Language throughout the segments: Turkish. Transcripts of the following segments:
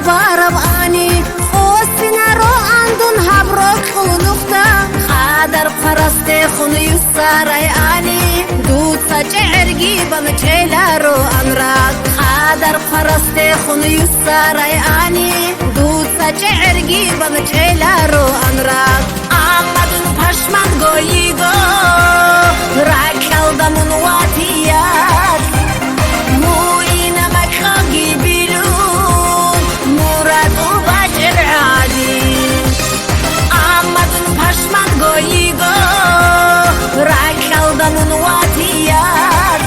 barab ani Osina ro andun habrok khulukta Qadar qaraste khun yusaray ani Dutsa çergi ban çelaro anrak Qadar qaraste khun yusaray ani Dutsa çergi ban çelaro anrak Amadun pashman goyigo Rakal damun watiyat Muina makhagi bilun Murad ubashir adi Amadun pashman goyigo Rakal damun watiyat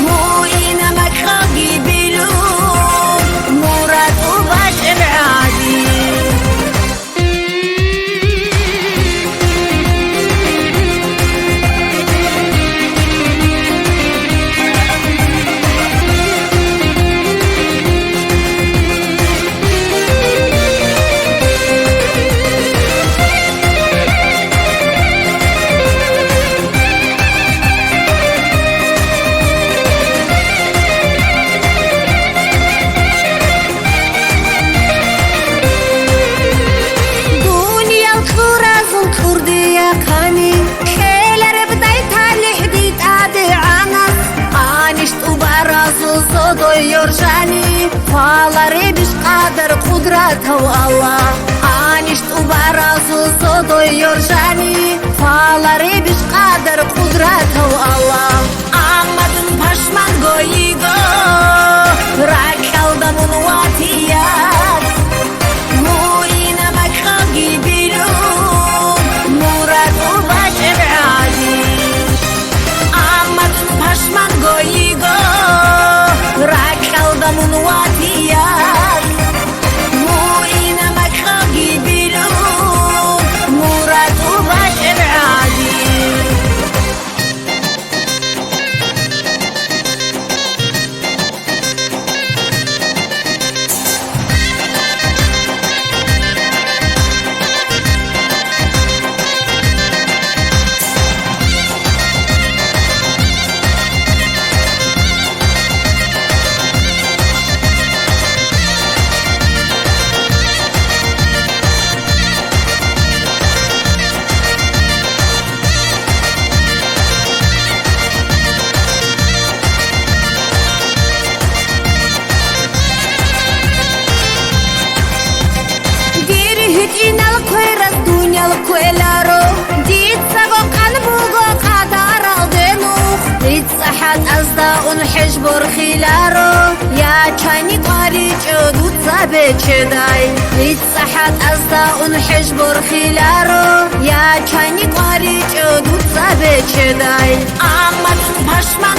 Muina makhagi bilun Murad ubashir adi Yorjani falare bish qadar qudrat Allah anisht ubarazu sodoy yorjani falare bish qadar qudrat Allah amadun pashman goyigo rakal damun watiyat muina makhagi bilun murad ubashir adi amadun pashman goyigo Rakal damun watiyat Muina makhagi bilun Murad ubashir adi Inal koyras dunyal koylaro Ditsa go qalbugo qadar aldenu Ditsa had azda un hijbur khilaro Ya chani qari chudutsa becheday Ditsa had azda un hijbur khilaro Ya chani qari chudutsa becheday Amadun pashman